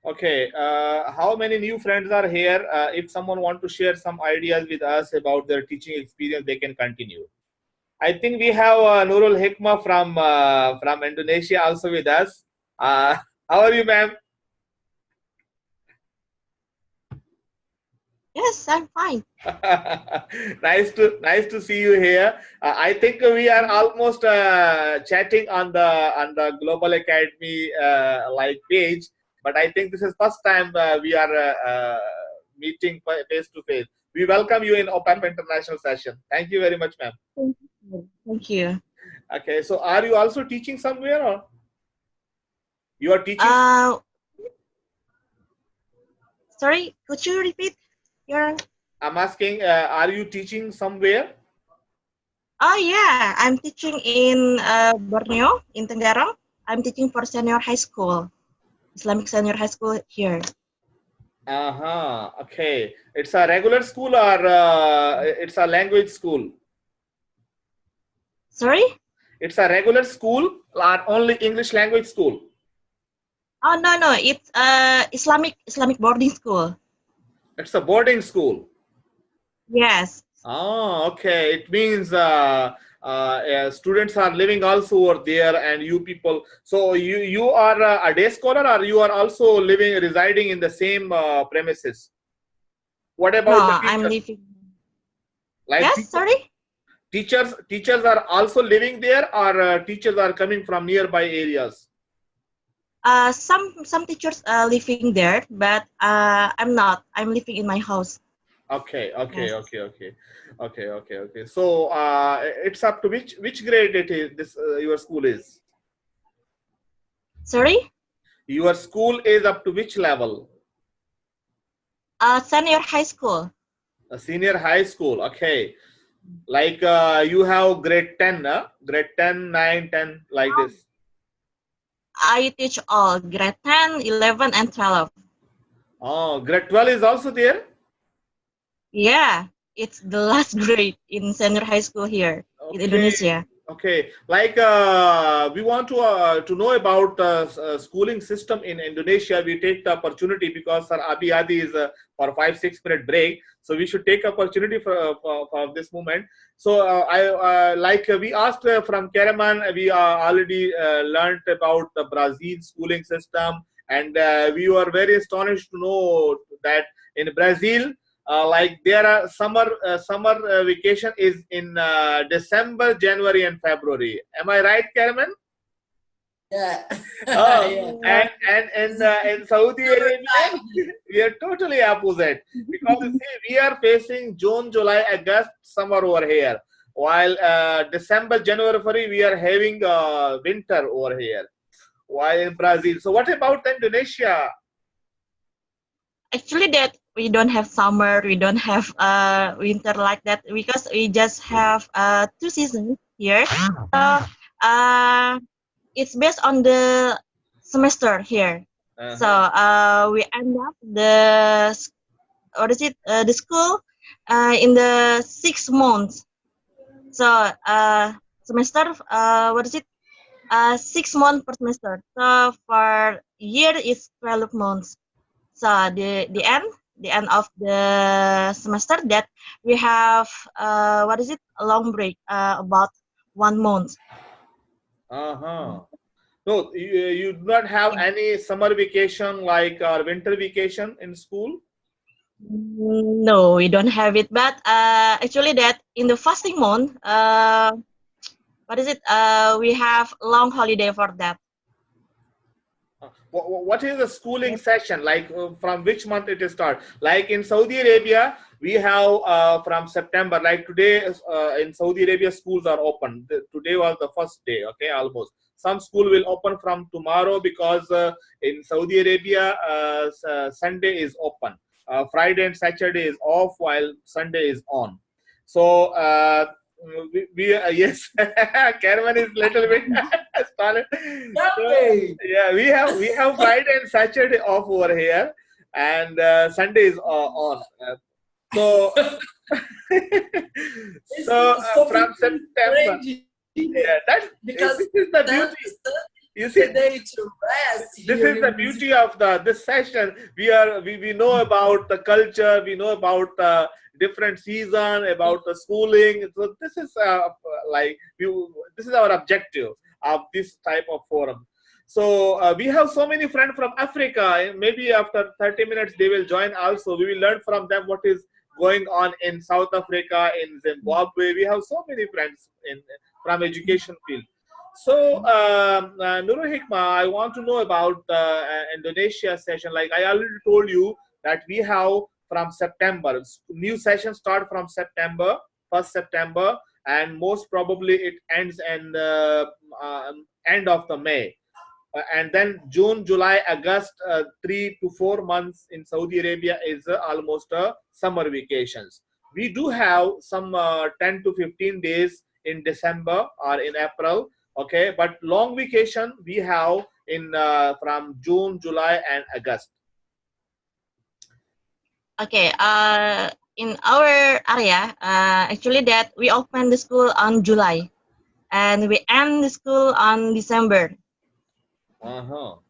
Okay, how many new friends are here? If someone want to share some ideas with us about their teaching experience, they can continue. I think we have Nurul Hikmah from Indonesia also with us. Uh, how are you, ma'am? Yes, I'm fine. Nice to see you here. I think we are almost chatting on the Global Academy like page, but I think this is first time we are meeting face to face. We welcome you in OPAP International Session. Thank you very much, ma'am. Thank you. Thank you. Okay, so are you also teaching somewhere, or you are teaching? Sorry, could you repeat your? I'm asking, are you teaching somewhere? Oh yeah, I'm teaching in Borneo, in Tenggara. I'm teaching for senior high school, Islamic senior high school here. Uh-huh. Okay. It's a regular school or it's a language school? Sorry? It's a regular school or only English language school? Oh no, it's Islamic boarding school. It's a boarding school. Yes. Oh, okay. It means students are living also over there, and you people. So you are a day scholar, or you are also residing in the same premises? What No, about the I'm teachers? living. Like Yes, sorry. teachers are also living there, or teachers are coming from nearby areas? Some teachers are living there, but I'm not. I'm living in my house. Okay, okay, Yes. okay, okay, okay, okay, okay. So it's up to which grade it is. This your school is. Sorry. Your school is up to which level? Senior high school. A senior high school. Okay, like you have grade 10, grade 10, 9, 10, like this. I teach all grade 10, 11, and 12. Oh, grade 12 is also there. Yeah, it's the last grade in senior high school here in Okay, Indonesia. okay. Like we want to know about schooling system in Indonesia. We take the opportunity because Sir Abi Adi is for 5-6 minute break, so we should take opportunity for this moment. So I like we asked from Karaman. We already learned about the Brazil schooling system, and we were very astonished to know that in Brazil, like there are summer vacation is in December, January, and February. Am I right, Karaman? Yeah. Oh, Yeah. and in Saudi Arabia, we are totally opposite because you see, we are facing June, July, August summer over here, while December, January, February we are having winter over here. While in Brazil, so what about Indonesia? Actually, that we don't have summer, we don't have winter like that because we just have 2 seasons here. So it's based on the semester here. So we end up the school in the 6 months. So semester 6 months per semester. So for year is 12 months. So the end of the semester that we have a long break about 1 month. No, you do not have any summer vacation like winter vacation in school? No, we don't have it. But actually, that in the fasting month, we have long holiday for that. What is the schooling session like? From which month it start? Like in Saudi Arabia, we have from September. Like today, in Saudi Arabia, schools are open. Today was the first day. Okay, almost. Some school will open from tomorrow because in Saudi Arabia, Sunday is open. Friday and Saturday is off, while Sunday is on. So yes, Caravan is little bit started. So, yeah, we have Friday and Saturday off over here, and Sunday is on. So so from September, yeah, this is the beauty. You see, Today to rest. this is the beauty of this session. We know about the culture, we know about different season, about the schooling. So this is like this is our objective of this type of forum. So we have so many friends from Africa, and maybe after 30 minutes they will join also. We will learn from them what is going on in South Africa, in Zimbabwe. We have so many friends in from education field. So, Nurul Hikmah, I want to know about Indonesia session. Like I already told you that we have from September. New session start from September, 1st September, and most probably it ends in end of the May. And then June, July, August, 3 to 4 months in Saudi Arabia is almost summer vacations. We do have some 10 to 15 days in December or in April. Okay, but long vacation we have in from June, July, and August. Okay. In our area, actually that we open the school on July, and we end the school on December. From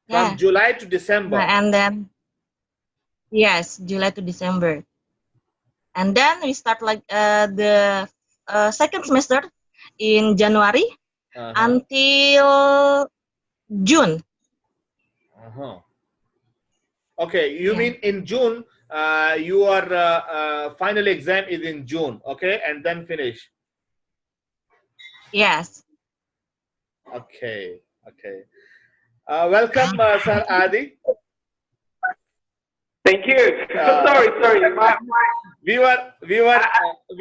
Yeah. July to December. And then yes, July to December, and then we start like the second semester in January until June. Okay, you mean in June, your final exam is in June, okay, and then finish. Yes. Okay, okay. Welcome, Sir Adi. Thank you. Sorry. We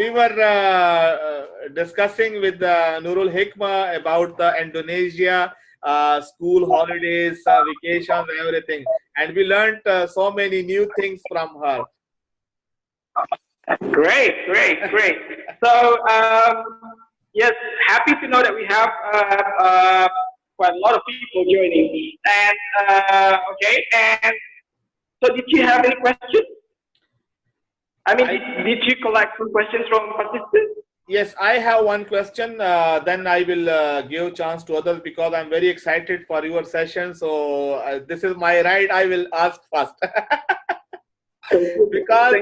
were discussing with Nurul Hikmah about the Indonesia school holidays, vacations, everything, and we learned so many new things from her. Great. So yes, happy to know that we have quite a lot of people joining. And okay, and so did you have any questions? I mean, did you collect some questions from participants? Yes, I have one question. Then I will give chance to others because I'm very excited for your session. So this is my right. I will ask first because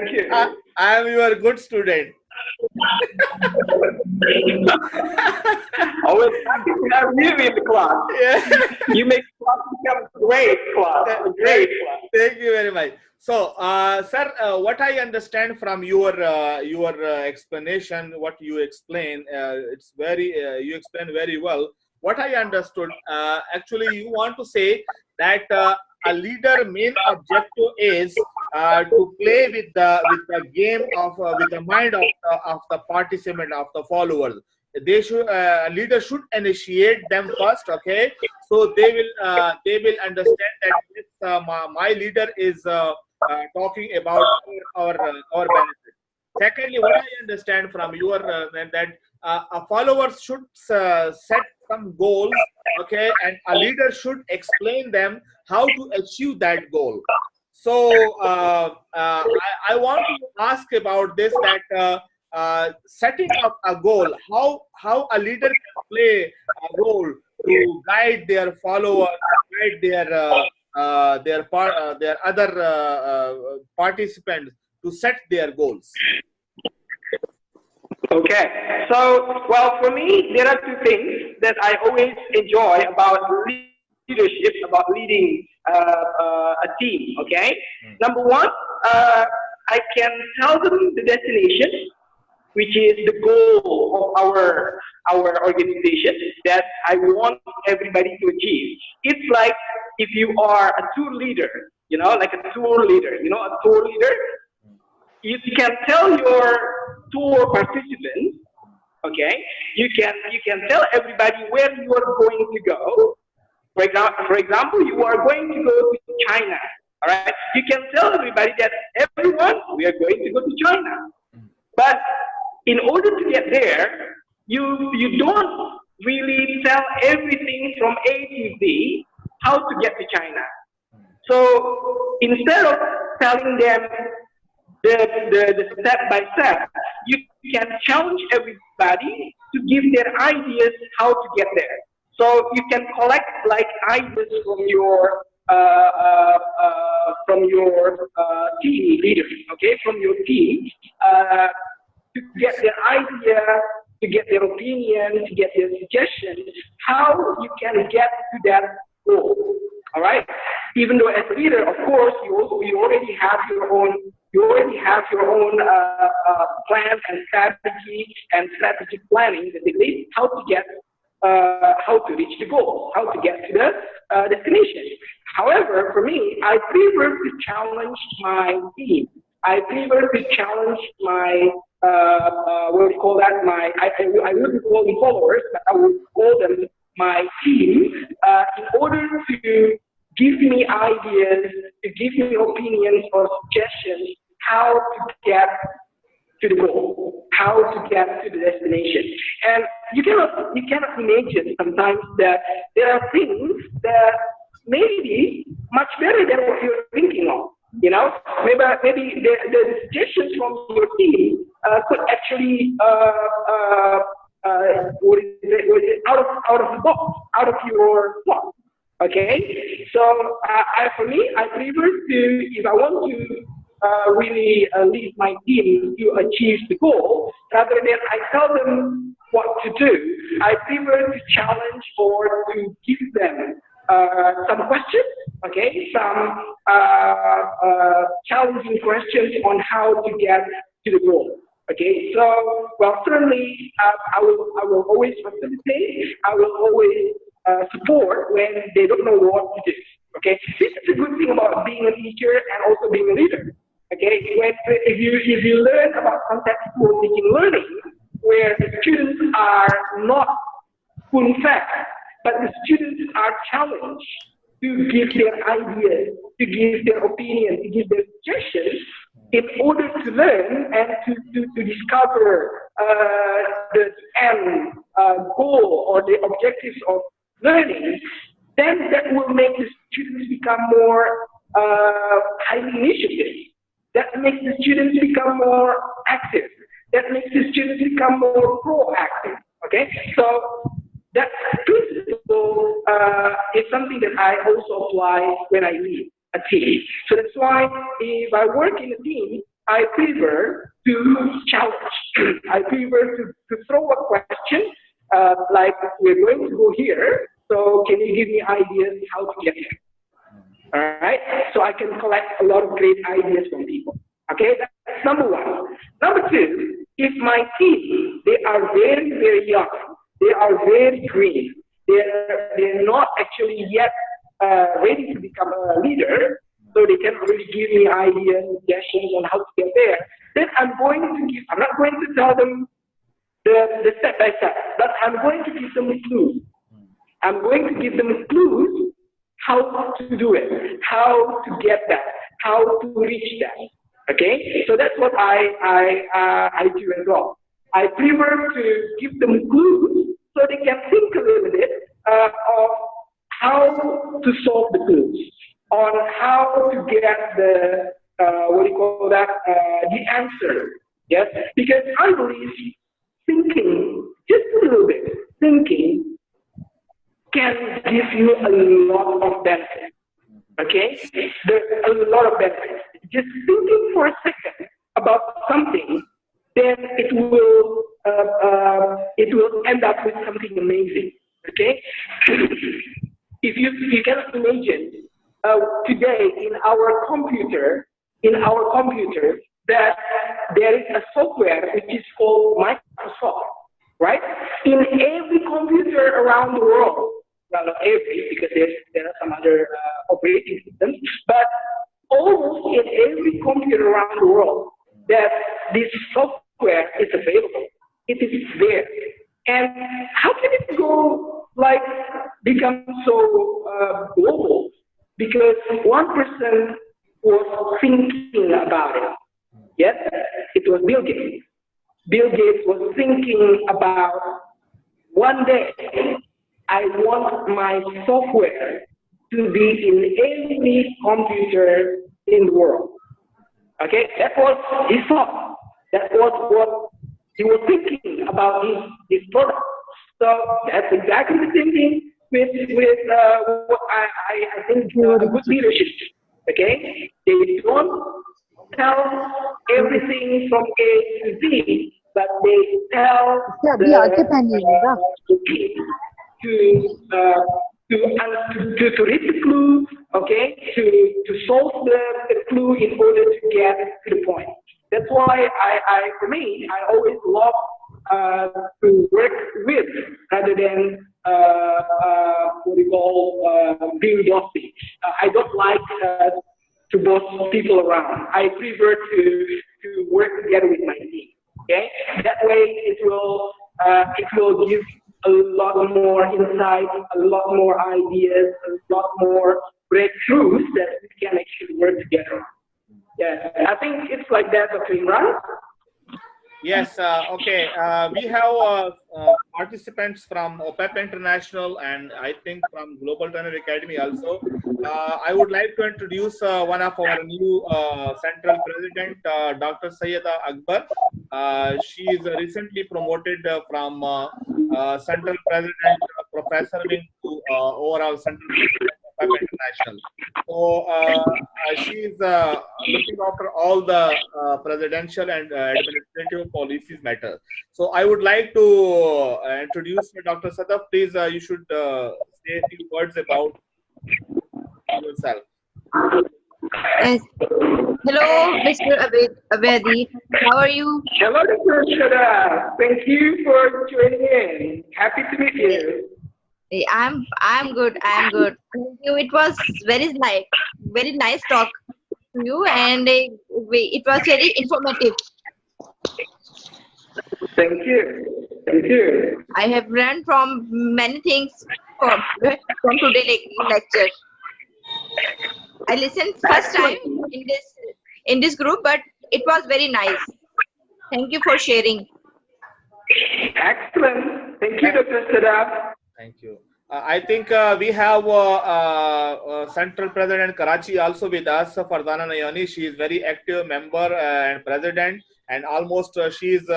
I am your good student. Always happy to have you in the class. Yeah. You make class become great class. Great class. Thank you very much. So, sir, what I understand from your explanation, what you explain, it's very you explain very well. What I understood, actually, you want to say that a leader main objective is to play with the game of with the mind of the participant, of the followers. They should leader should initiate them first, okay? So they will understand that this, my leader is talking about our benefit. Secondly, what I understand from your that a follower should set some goals, okay, and a leader should explain them how to achieve that goal. So I want to ask about this, that setting up a goal, how a leader can play a role to guide their followers, guide their other participants to set their goals. Okay, so well, for me, there are two things that I always enjoy about leadership, about leading a team. Okay, number one, I can tell them the destination, which is the goal of our organization that I want everybody to achieve. It's like if you are a tour leader, like a tour leader, a tour leader, you can tell your tour participants, okay, you can tell everybody where you are going to go. For example, you are going to go to China, all right? You can tell everybody that everyone, we are going to go to China. But in order to get there, you don't really tell everything from A to Z how to get to China. So instead of telling them the step by step, you can challenge everybody to give their ideas how to get there. So you can collect like ideas from your team leaders, okay, from your team, to get their idea, to get their opinion, to get their suggestions, how you can get to that goal. All right. Even though as a leader, of course, you already have your own plans and strategic planning, basically how to reach the goal, how to get to the destination. However, for me, I prefer to challenge my team. I prefer to challenge my what do you call that? I wouldn't call them followers, but I would call them my team, in order to give me ideas, to give me opinions or suggestions how to get to the goal, how to get to the destination. And you cannot imagine sometimes that there are things that maybe much better than what you're thinking of. You know, maybe the suggestions from your team could actually out of the box, out of your box. Okay, so for me, I prefer to, if I want to really lead my team to achieve the goal, rather than I tell them what to do, I prefer to challenge or to give them some questions, okay, some challenging questions on how to get to the goal. Okay, so well, certainly I will always facilitate. I will always support when they don't know what to do. Okay, this is a good thing about being a teacher and also being a leader. Okay, if you learn about contextual teaching learning, where the students are not spoon-fed, but the students are challenged to give their ideas, to give their opinion, to give their suggestions, in order to learn and to discover the end goal or the objectives of learning, then that will make the students become more highly initiative. That makes the students become more active. That makes the students become more proactive. Okay, so that principle is something that I also apply when I lead a team. So that's why if I work in a team, I prefer to challenge. I prefer to throw a question like, we're going to go here, so can you give me ideas how to get there? All right, so I can collect a lot of great ideas from people. Okay, that's number one. Number two, if my team, they are very, very young, they are very green, they're not actually yet ready to become a leader, so they can really give me ideas, suggestions on how to get there, then I'm not going to tell them the step by step, but I'm going to give them clues. I'm going to give them clues how to do it, how to get that, how to reach that. Okay, so that's what I do as well. I prefer to give them clues so they can think a little bit of how to solve the clues, on how to get the the answer. Yes, because I believe thinking just a little bit, thinking can give you a lot of benefits. Okay, there's a lot of benefits. Just thinking for a second about something, then it will end up with something amazing. Okay, if you can imagine today in our computer that there is a software which is called Microsoft, right? In every computer around the world, well, not every, because there are some other operating systems, but almost in every computer around the world, that this software is available. It is there. And how can it become so global? Because one person was thinking about it. Yes, it was Bill Gates. Bill Gates was thinking about, one day I want my software to be in every computer in the world. Okay, that was his thought. That was what he was thinking about his product. So that's exactly the same thing what I think a good leadership. Okay, they don't tell everything from A to Z, but they tell इससे अभी आके पहनिएगा the kid to to read the clue, okay, to solve the clue in order to get to the point. That's why for me, I always love to work with rather than what we call being bossy. I don't like to boss people around. I prefer to work together with my team. Okay, that way it will give a lot more insight, a lot more ideas, a lot more breakthroughs that we can actually work together. Yeah, I think it's like that, Dr. Imran. Yes, okay. We have participants from OPEP International and I think from Global Trainer Academy also. I would like to introduce one of our new Central President, Dr. Sayyida Akbar. She is recently promoted from Central President Professor Wing to overall Central President of OPEP International. So she is looking after all the presidential and administrative policies matter. So I would like to introduce Dr. Sadaf. Please, you should say a few words about yourself. Yes. Hello, Mr. Abedi. How are you? Hello, Dr. Shada. Thank you for joining in. Happy to meet you. I'm good. I'm good. Thank you. It was very nice talk to you, and it was very informative. Thank you. Thank you. I have learned from many things from today lecture. I listened first time in this group, but it was very nice. Thank you for sharing. Excellent. Thank you, Dr. Shada. Thank you. I think we have Central President Karachi also with us, Fardana Nayani. She is very active member and president, and almost she is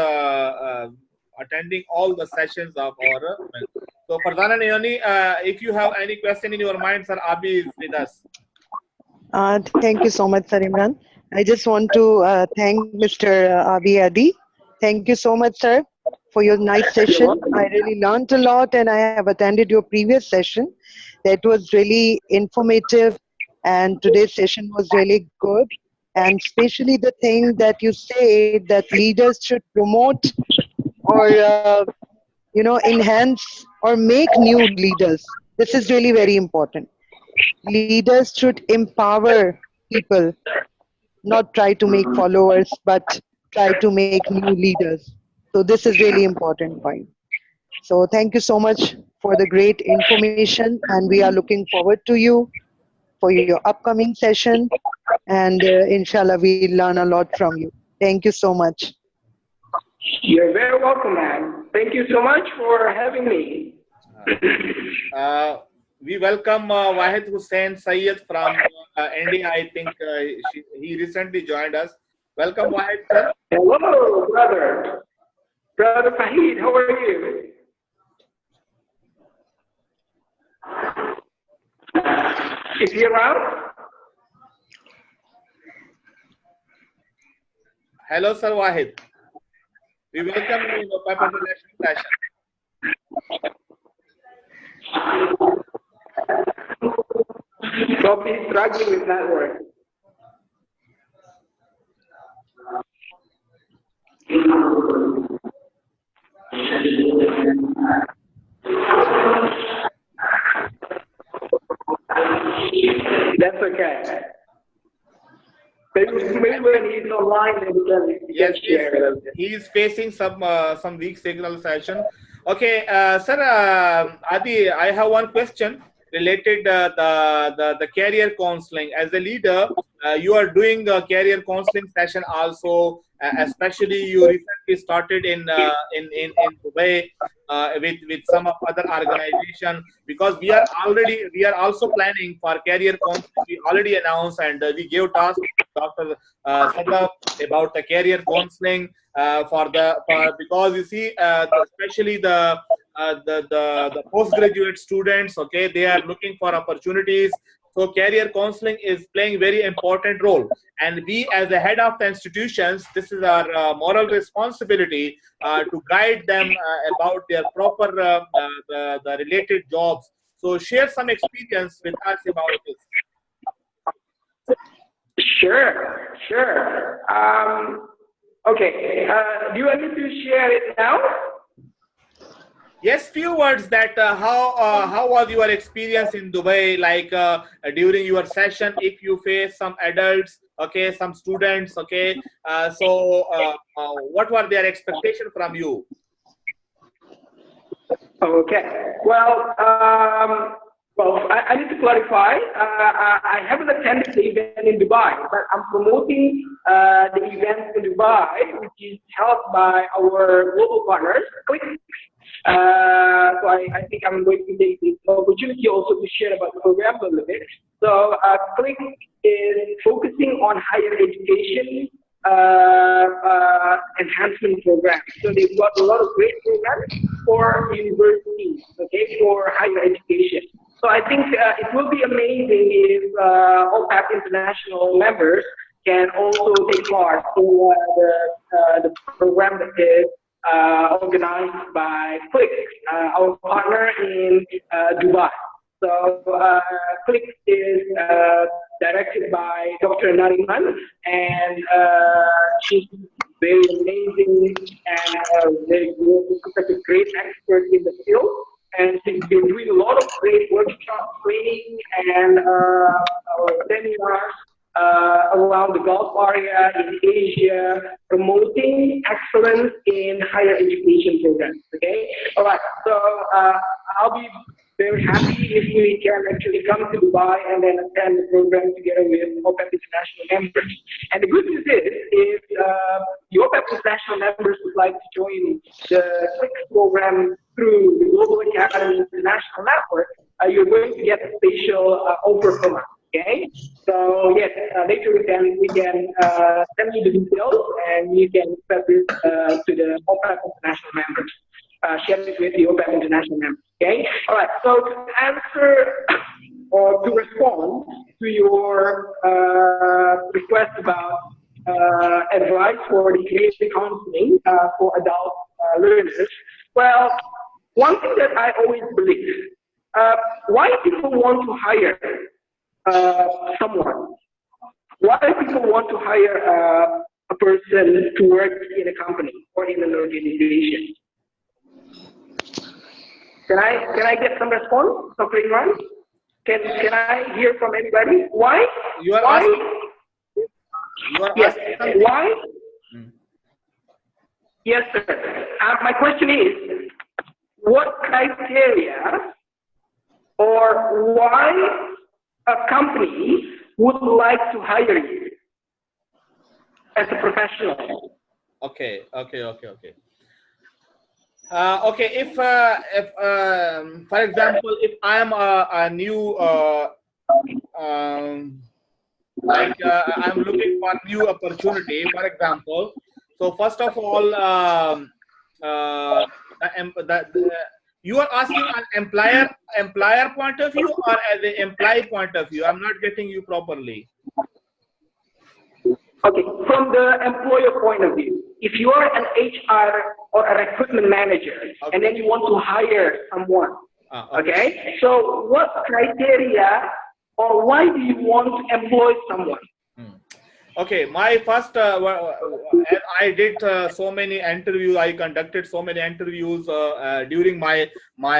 attending all the sessions of our. So Fardana Nayani, if you have any question in your mind, Sir Abi is with us. Thank you so much, Sir Imran. I just want to thank Mr. Abi Adi. Thank you so much, sir, for your nice session. I really learned a lot, and I have attended your previous session. That was really informative, and today's session was really good. And especially the thing that you say that leaders should promote or enhance or make new leaders. This is really very important. Leaders should empower people, not try to make followers, but try to make new leaders. So this is really important point. So thank you so much for the great information, and we are looking forward to you for your upcoming session, and inshallah we learn a lot from you. Thank you so much. You're very welcome, man. Thank you so much for having me. We welcome Wahid Hussain Sayyid from India. I think he recently joined us. Welcome, Wahid, sir. Hello, brother. Brother Fahid, how are you? Is he around? Hello, Sir Wahid. We welcome you in the Pipe International session. Probably struggling with network. That's okay. Maybe when he's online, then we can share. He is facing some weak signal session. Okay, sir Adi, I have one question related the career counseling. As a leader, you are doing a career counseling session also. Especially you recently started in Dubai with some of other organization, because we are also planning for career counseling. We already announced and we gave task to Dr. Sadaf about the career counseling because you see especially the the postgraduate students, okay, they are looking for opportunities. So career counseling is playing very important role, and we as the head of the institutions, this is our moral responsibility to guide them about their proper the related jobs. So share some experience with us about this. Sure, sure. Okay. Do you want me to share it now? Yes, few words that how was your experience in Dubai, like during your session, if you face some adults, okay, some students, okay, what were their expectation from you? Okay. Well, I need to clarify. I haven't attended the event in Dubai, but I'm promoting the event in Dubai, which is held by our global partners, Click. So I think I'm going to take this opportunity also to share about the program a little bit. So Click is focusing on higher education enhancement programs. So they've got a lot of great programs for universities, okay, for higher education. So I think it will be amazing if OPAP international members can also take part in the program that is organized by Click, our partner in Dubai. So Click is directed by Dr. Nariman, and she's very amazing and very great expert in the field. And she's been doing a lot of great workshops, training, and seminars around the Gulf area, in Asia, promoting excellence in higher education programs. Okay, all right. So I'll be very happy if we can actually come to Dubai and then attend the program together with OPEP international members. And the good news is the OPEP international members would like to join the Click program through the Global Academy International Network. You're going to get a special offer from us. Okay, so yes, later we can send you the details and you can send this to the OPEP international members. Share it with the OPEP international members. Okay, all right. So to answer or to respond to your request about advice for the career counseling for adult learners, well, one thing that I always believe, why people want to hire someone? Why people want to hire a person to work in a company or in an organization? Can I get some response, Dr. Imran? Can I hear from anybody? Why? You are why? asking. You are Yes. asking Why? Yes, sir. My question is, what criteria or why a company would like to hire you as a professional? Okay. Okay, if for example, if I am a new like I'm looking for new opportunity, for example. So first of all, you are asking an employer point of view or as an employee point of view? I'm not getting you properly. Okay, from the employer point of view, if you are an HR or a recruitment manager, okay, and then you want to hire someone, okay, so what criteria or why do you want to employ someone? Okay, my first, I did so many interviews. I conducted so many interviews during my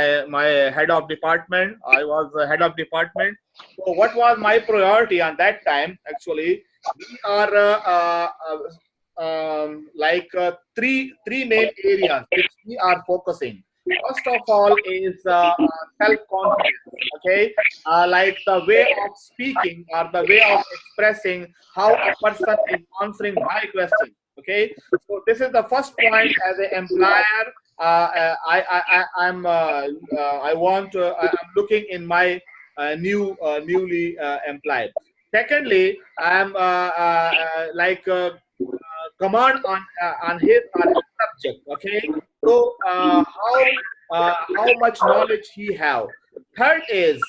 head of department. I was the head of department. So what was my priority on that time? Actually, we are three main areas which we are focusing. First of all is self-confidence. Okay, like the way of speaking or the way of expressing how a person is answering my question. Okay, so this is the first point as an employer. I'm looking in my newly employed. Secondly, I'm command on his or her subject. Okay, so how how much knowledge he have. Third is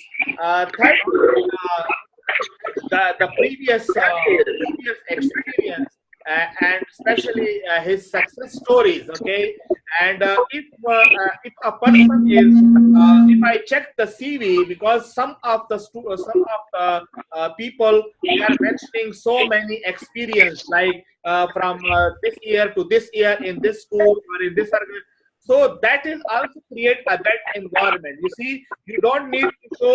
the previous experience, and especially his success stories. Okay, and if a person is if I check the CV, because some of the people, they are mentioning so many experience, like from this year to this year in this school or in this organization. So that is also create a bad environment. You see, you don't need to show,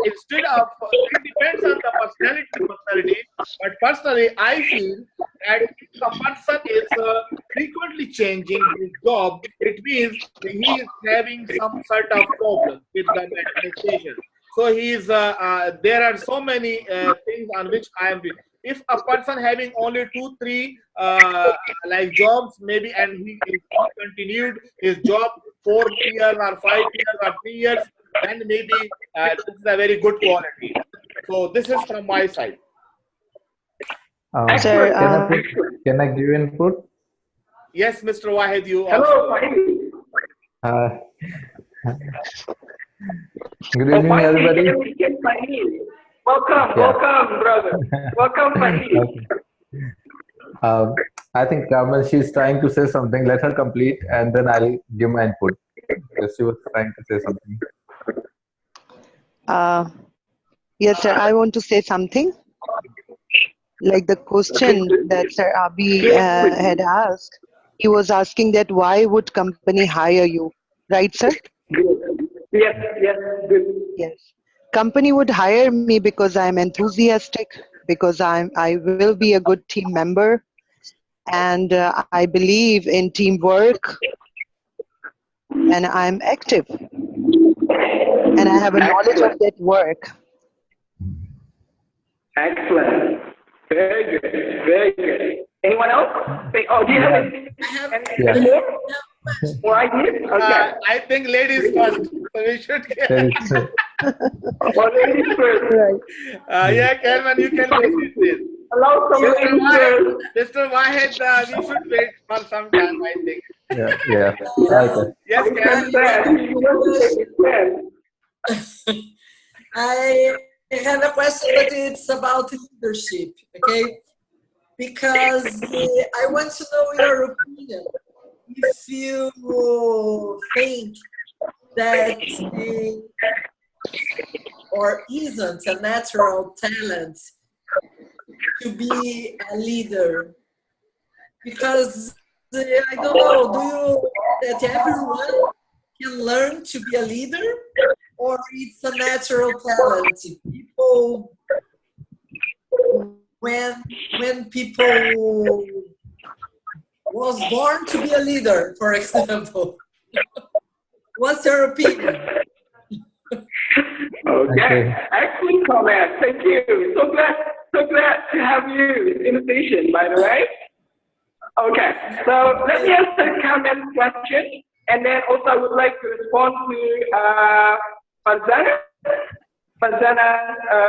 instead of, it depends on the personality to personality. But personally, I feel that if a person is frequently changing his job, it means he is having some sort of problem with the administration. So he is. There are so many things on which I am. If a person having only 2, 3 like jobs, maybe, and he continued his job 4 years or 5 years or 3 years, then maybe this is a very good quality. So this is from my side. Sir, Can I give input? Yes, Mr. Wahid, you Hello, also. Fahim. Uh, Good Oh, evening, Fahim, everybody. yes, Fahim. Welcome, Yeah. welcome, brother. Welcome, Fahim. Okay. I think Carmen, she's trying to say something. Let her complete, and then I'll give my input. Yes, she was trying to say something. yes, sir, I want to say something. Like the question that Sir Abi had asked, he was asking that why would company hire you, right, sir? Yes, yes, good. Yes. Company would hire me because I'm enthusiastic, because I will be a good team member, and I believe in teamwork, and I'm active, and I have a knowledge of that work. Excellent. Very good, very good. Anyone else? Oh, do you have any more? More ideas? Okay. I think ladies first. So we should get. Well, ladies first. Right. Yeah, Kelvin, you can proceed, please. Allow some ladies first. Mr. Wahid, we should wait for some time, I think. Yeah. Okay. Yes, Kelvin. I have a question, but it's about leadership, okay? Because I want to know your opinion. If you think that or isn't a natural talent to be a leader, because I don't know, do you that everyone can learn to be a leader, or it's a natural talent? People, when people was born to be a leader, for example, what's your opinion? Okay. Excellent comment. Thank you. So glad to have you in the station, by the way. Okay. So let me ask the comment question, and then also I would like to respond to Farzana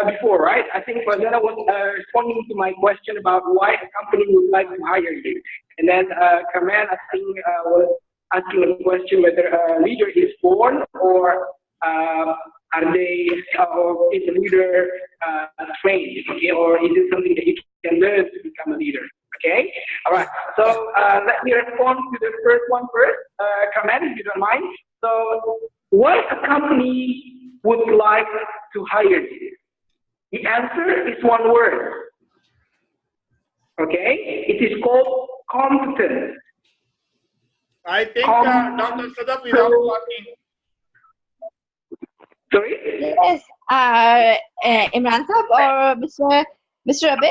before, right? I think Farzana was responding to my question about why a company would like to hire you. And then Kamal, I think, was asking a question whether a leader is born, or are they, or is a leader trained, okay? Or is it something that you can learn to become a leader, okay? All right, so let me respond to the first one first, Kamal, if you don't mind. So why a company would like to hire you? The answer is one word, okay? It is called competence. I think Dr. Sadaf is out talking. Sorry? Yes, Imran Sahab or Mr. Abe,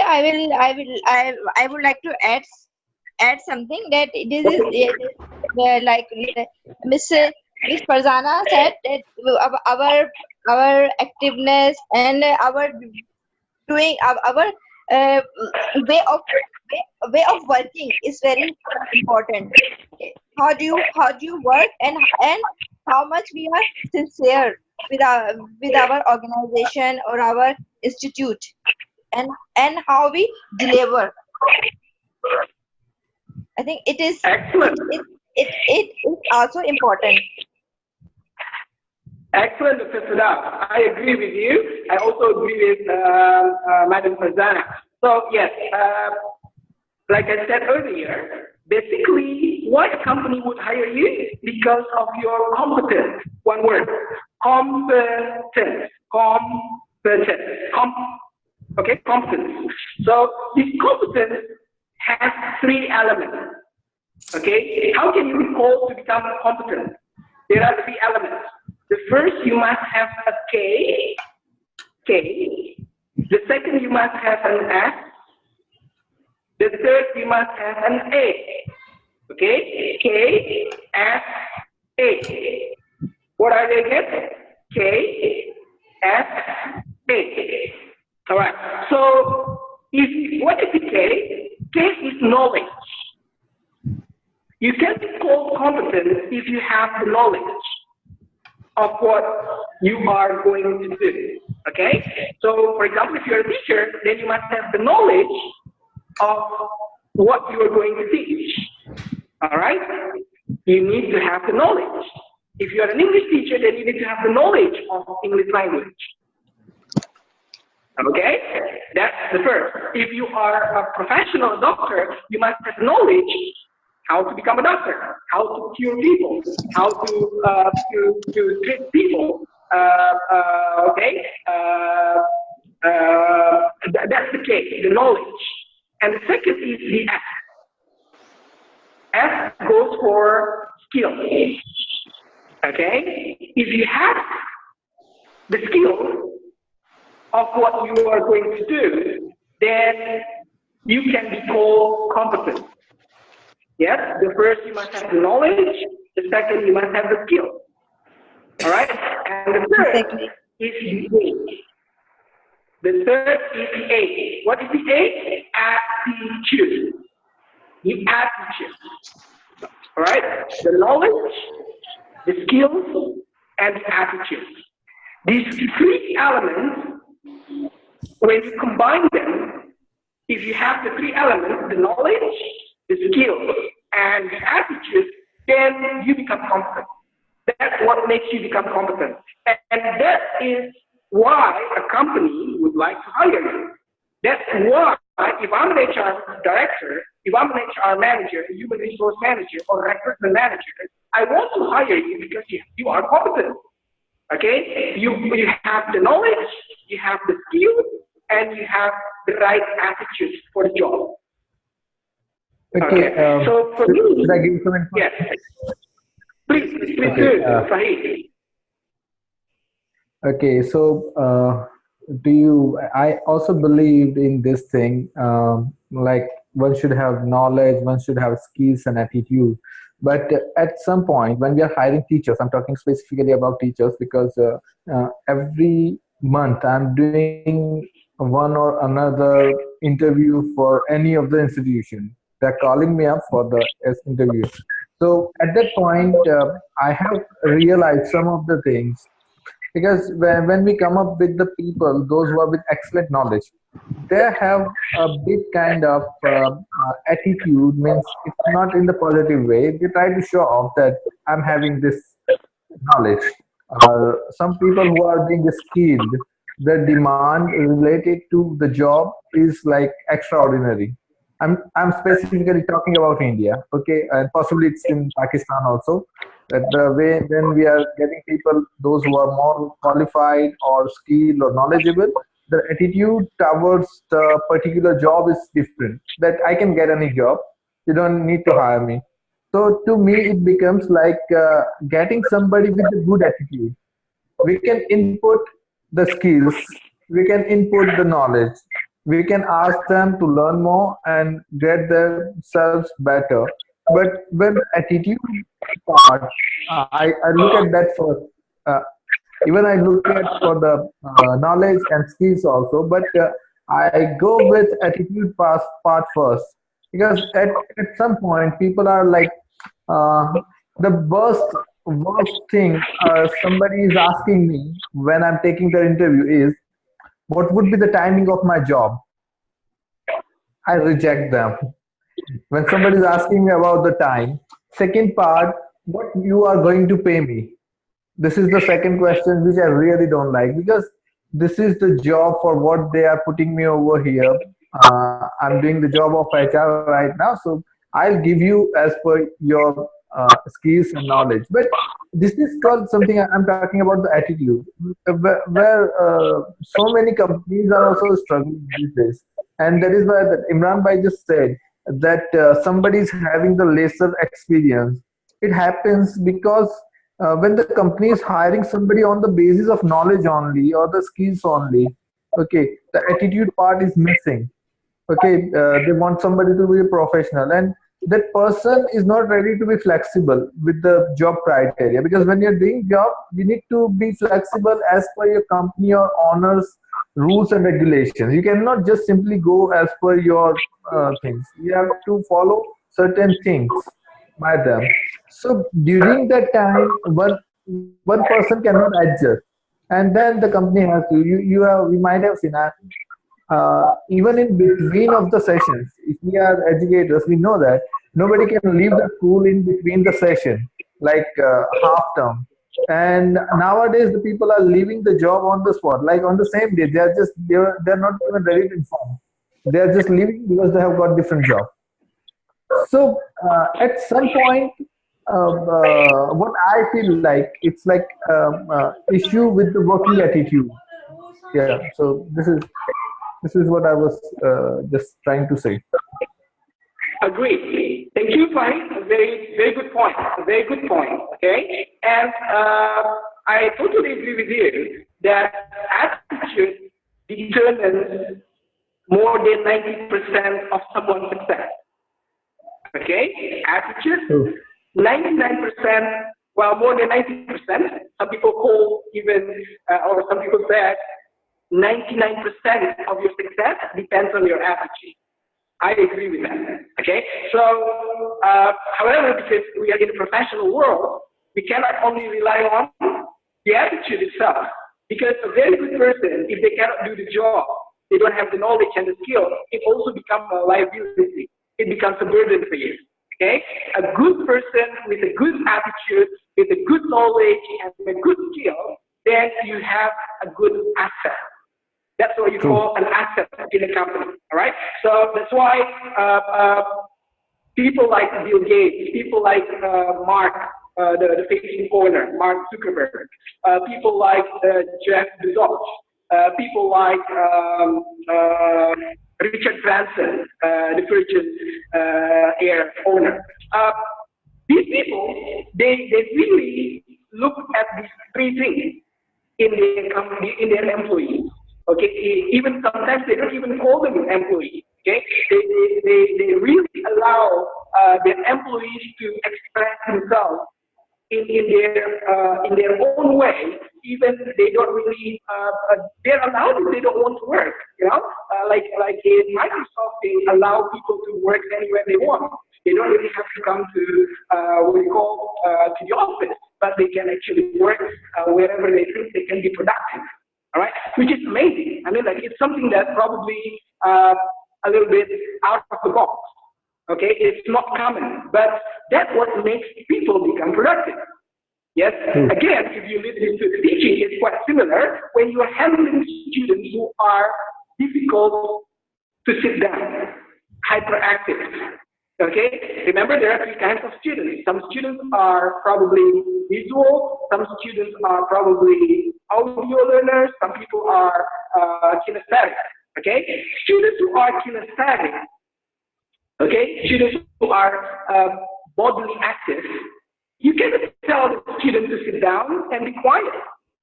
I would like to add something, that this is like Miss Farzana said, that our activeness and our doing our way of working is very important. How do you work, and how much we are sincere with our organization or our institute, and how we deliver. I think it is Excellent. it is also important. Excellent, Dr. Sadaf. I agree with you. I also agree with Madam Farzana. So yes, like I said earlier, basically, why a company would hire you? Because of your competence. One word, competence. Competence. Okay, competence. So this competence has three elements. Okay, how can you be called to become competent? There are three elements. The first, you must have a K. The second, you must have an S. The third, you must have an A. Okay, K, S, A. What are they again? K, S, A. All right. So, what is the K? K is knowledge. You can be called competent if you have the knowledge of what you are going to do. Okay? So, for example, if you're a teacher, then you must have the knowledge of what you are going to teach. All right? You need to have the knowledge. If you are an English teacher, then you need to have the knowledge of English language. Okay? That's the first. If you are a professional doctor, you must have knowledge how to become a doctor, how to cure people, how to treat people. Okay? That's the case, the knowledge. And the second is the S. S goes for skill. Okay? If you have the skill of what you are going to do, then you can be called competent. Yes, the first you must have the knowledge, the second you must have the skill. All right? And the third is the A. The third is the A. What is the A? Attitude. The attitude. All right? The knowledge, the skills, and the attitude. These three elements, when you combine them, if you have the three elements, the knowledge, the skills, and the attitude, then you become competent. That's what makes you become competent. And that is why a company would like to hire you. That's why, if I'm an HR director, if I'm an HR manager, a human resource manager, or recruitment manager, I want to hire you because you are competent. Okay? You have the knowledge, you have the skills, and you have the right attitude for the job. Okay. So for me, should I give some information? yes. Please Okay, do, Fahid. Okay, so I also believed in this thing, like one should have knowledge, one should have skills and attitude. But at some point, when we are hiring teachers, I'm talking specifically about teachers because every month I'm doing one or another interview for any of the institution. They're calling me up for the interview. So at that point, I have realized some of the things. Because when we come up with the people, those who are with excellent knowledge, they have a big kind of attitude, means it's not in the positive way. They try to show off that I'm having this knowledge. Some people who are being skilled, the demand related to the job is like extraordinary. I'm specifically talking about India, okay, and possibly it's in Pakistan also. That the way when we are getting people, those who are more qualified or skilled or knowledgeable, the attitude towards the particular job is different. That I can get any job, you don't need to hire me. So to me, it becomes like getting somebody with a good attitude. We can input the skills, we can input the knowledge, we can ask them to learn more and get themselves better. But when attitude part, I look at that first. Uh, Even I look at for the knowledge and skills also, but I go with attitude part first because at some point people are like uh, the worst thing somebody is asking me when I'm taking the interview is what would be the timing of my job. I reject them when somebody is asking me about the time. Second part, what you are going to pay me. This is the second question which I really don't like, because this is the job for what they are putting me over here. I'm doing the job of HR right now, so I'll give you as per your skills and knowledge. But this is called something, I'm talking about the attitude, where so many companies are also struggling these days, and that is why that Imran Bhai just said that somebody is having the lesser experience. It happens because when the company is hiring somebody on the basis of knowledge only or the skills only, okay, the attitude part is missing. Okay, they want somebody to be a professional, and that person is not ready to be flexible with the job criteria, because when you're doing job you need to be flexible as per your company or owners rules and regulations. You cannot just simply go as per your things. You have to follow certain things by them. So during that time, one person cannot adjust, and then the company has to. You might have seen that even in between of the sessions. If we are educators, we know that nobody can leave the school in between the session, like half term. And nowadays, the people are leaving the job on the spot, like on the same day. They're not even ready to inform. They are just leaving because they have got different job. So at some point, what I feel like, it's like issue with the working attitude. Yeah. So this is what I was just trying to say. Agree. Thank you, Fine. A very good point. A very good point. Okay, and I totally agree with you that attitude determines more than 90% of someone's success. Okay, attitude, 99%. Well, more than 90%. Some people call even, or some people said, 99% of your success depends on your attitude. I agree with that. Okay, so however, because we are in a professional world, we cannot only rely on the attitude itself. Because a very good person, if they cannot do the job, they don't have the knowledge and the skill, it also becomes a liability. It becomes a burden for you. Okay, a good person with a good attitude, with a good knowledge and a good skill, then you have a good asset. That's what you call an asset in a company, all right? So that's why people like Bill Gates, people like Mark, the Facebook owner, Mark Zuckerberg, people like Jeff Bezos, people like Richard Branson, the Virgin Air owner. These people, they really look at these three things in their company, in their employees. Okay, even sometimes they don't even call them employees. Okay, they really allow their employees to express themselves in their own way. Even they don't really they're allowed if they don't want to work. You know, like in Microsoft, they allow people to work anywhere they want. They don't really have to come to what we call to the office, but they can actually work wherever they think they can be productive. All right, which is amazing. I mean, like, it's something that's probably a little bit out of the box. Okay, it's not common, but that's what makes people become productive. Yes, again, if you listen to the teaching, it's quite similar when you are handling students who are difficult to sit down, hyperactive. Okay, remember there are three kinds of students. Some students are probably visual, some students are probably audio learners, some people are kinesthetic. Okay, students who are kinesthetic, okay, students who are bodily active, you cannot tell the student to sit down and be quiet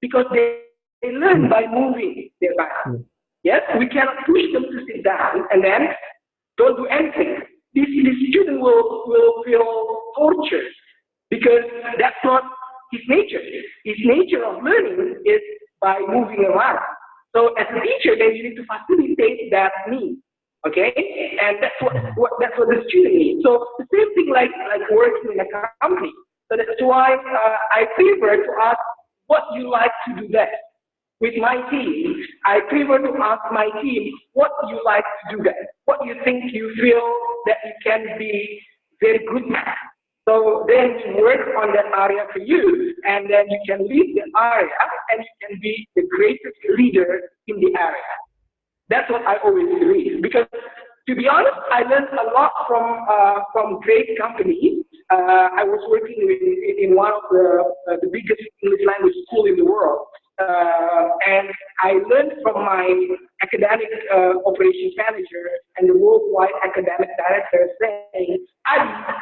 because they learn by moving their body. Yes, we cannot push them to sit down and then don't do anything. This student will feel tortured because that's not his nature. His nature of learning is by moving around. So as a teacher, then you need to facilitate that need. Okay, and that's what the student needs. So the same thing like working in a company. So that's why I prefer to ask what you like to do best. With my team, I prefer to ask my team what you like to do best, what you think you feel that you can be very good at. So then we work on that area for you, and then you can lead the area, and you can be the greatest leader in the area. That's what I always believe. Because to be honest, I learned a lot from great companies. I was working in one of the biggest English language school in the world, and I learned from my academic operations manager and the worldwide academic director saying, "Adi,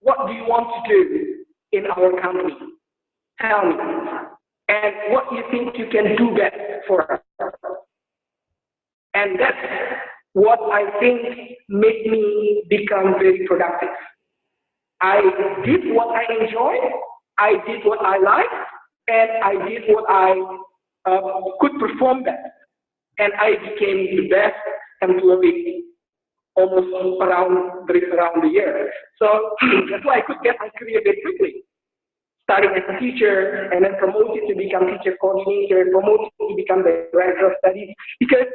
what do you want to do in our company? Tell me. And what you think you can do best for us." And that's what I think made me become very productive. I did what I enjoyed, I did what I liked, and I did what I could perform best. And I became the best employee almost around the year. So that's why I could get my career very quickly. Starting as a teacher and then promoted to become teacher coordinator, promoted to become the director of studies, because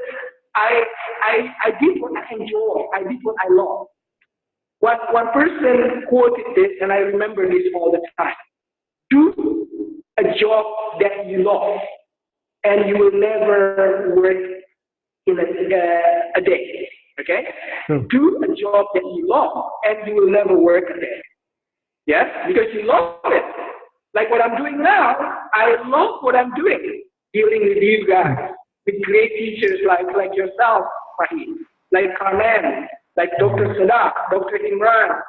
I did what I enjoy, I did what I love. One person quoted this, and I remember this all the time. Do a job that you love, and you will never work in a day. Okay? Do a job that you love, and you will never work a day. Yes? Because you love it. Like what I'm doing now, I love what I'm doing. Dealing with you guys, with great teachers like yourself, Fahim, like Carmen, like Dr. Sadah, Dr. Imran,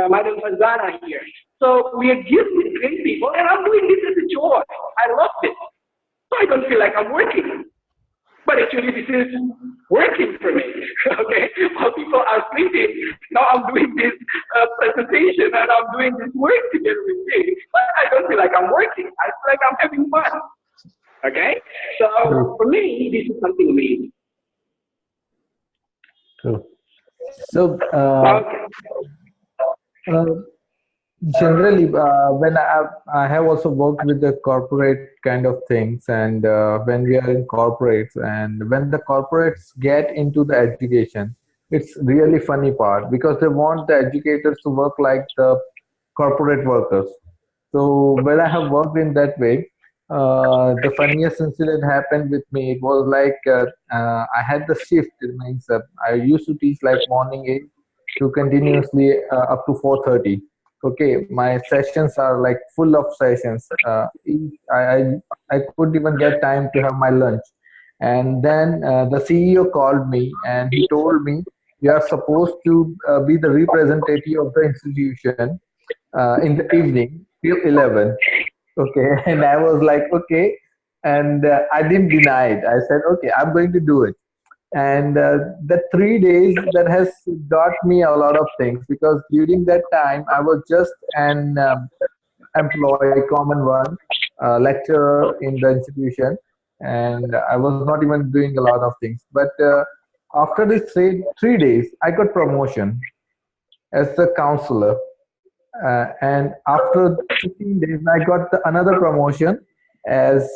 Madam Fazana here. So we are dealing with great people, and I'm doing this as a joy. I love it. So I don't feel like I'm working. But actually, this is working for me. Okay, while people are sleeping, now I'm doing this presentation and I'm doing this work together with me. But I don't feel like I'm working. I feel like I'm having fun. Okay, so for me, this is something amazing. True. So, Okay. generally, when I have also worked with the corporate kind of things, and when we are in corporates, and when the corporates get into the education, it's really funny part because they want the educators to work like the corporate workers. So when I have worked in that way, the funniest incident happened with me. It was like I had the shift. It means I used to teach like morning 8 to continuously up to 4:30. Okay, my sessions are like full of sessions. I couldn't even get time to have my lunch. And then the CEO called me and he told me, "You are supposed to be the representative of the institution in the evening till 11." Okay, and I was like, okay, and I didn't deny it. I said, okay, I'm going to do it. And the 3 days that has taught me a lot of things, because during that time I was just an employee, common one, lecturer in the institution, and I was not even doing a lot of things. But after these three days, I got promotion as a counselor. And after 15 days, I got another promotion as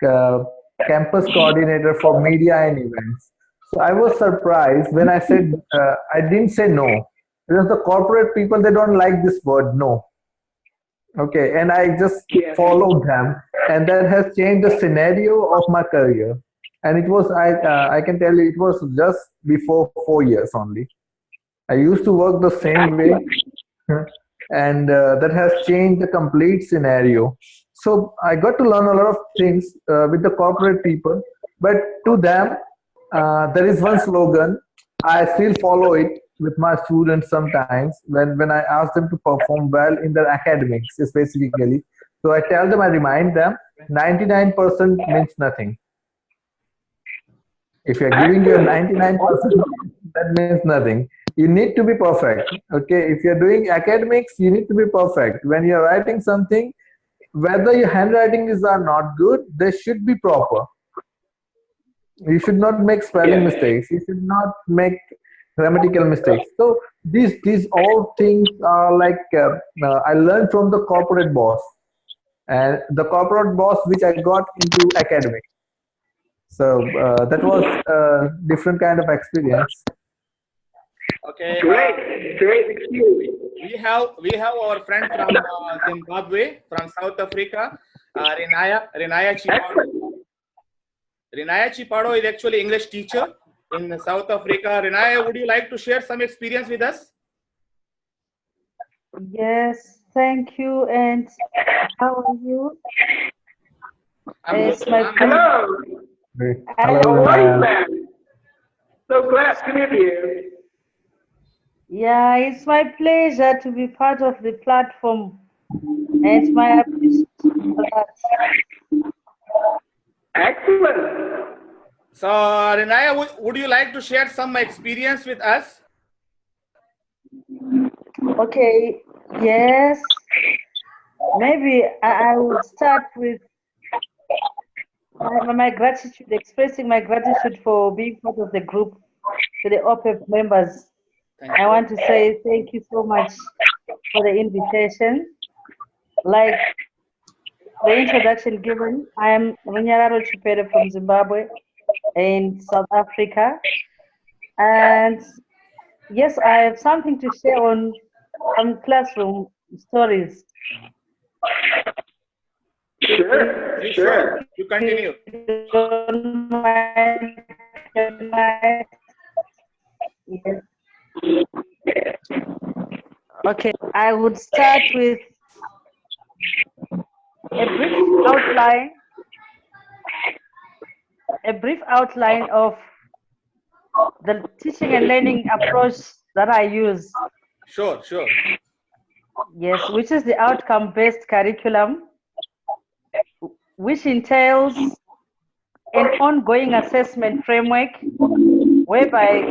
uh, campus coordinator for media and events. So I was surprised when I said, I didn't say no. Because the corporate people, they don't like this word, no. Okay, and I just followed them, and that has changed the scenario of my career. And it was, I can tell you, it was just before 4 years only. I used to work the same way. And that has changed the complete scenario. So I got to learn a lot of things with the corporate people, but to them, there is one slogan. I still follow it with my students sometimes when I ask them to perform well in their academics specifically. So I tell them, I remind them, 99% means nothing. If you're giving you a 99%, that means nothing. You need to be perfect. Okay, if you're doing academics, you need to be perfect. When you're writing something, whether your handwriting is or not good, they should be proper. You should not make spelling mistakes. You should not make grammatical mistakes. So these all things are like I learned from the corporate boss, and the corporate boss which I got into academics. So that was a different kind of experience. Okay. Great experience. We have our friend from Zimbabwe, from South Africa, Renaya Chipado. Renaya Chipado is actually English teacher in South Africa. Renaya, would you like to share some experience with us? Yes, thank you. And how are you? It's my pleasure. Hello. Hello, How are you, Renaya. man? So glad to meet you. Yeah, it's my pleasure to be part of the platform, and my appreciation for that. Excellent. So, Renaya, would you like to share some experience with us? Okay, yes. Maybe I would start with my gratitude, expressing my gratitude for being part of the group, to the OPEP members. I want to say thank you so much for the invitation. Like the introduction given, I am Munyararo Chipere from Zimbabwe in South Africa. And yes, I have something to share on some classroom stories. Sure. You continue. Don't mind, can I? Yes. Okay, I would start with a brief outline of the teaching and learning approach that I use. Sure. Yes, which is the outcome-based curriculum, which entails an ongoing assessment framework whereby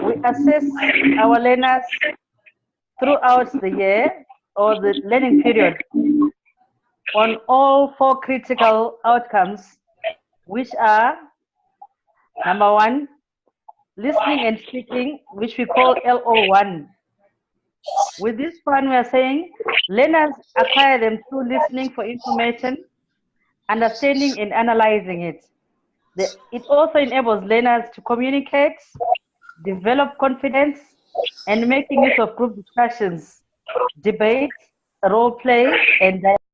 we assess our learners throughout the year or the learning period on all 4 critical outcomes, which are number 1, listening and speaking, which we call LO1. With this one, we are saying learners acquire them through listening for information, understanding and analyzing it. It also enables learners to communicate, develop confidence, and making use of group discussions, debate, role play, and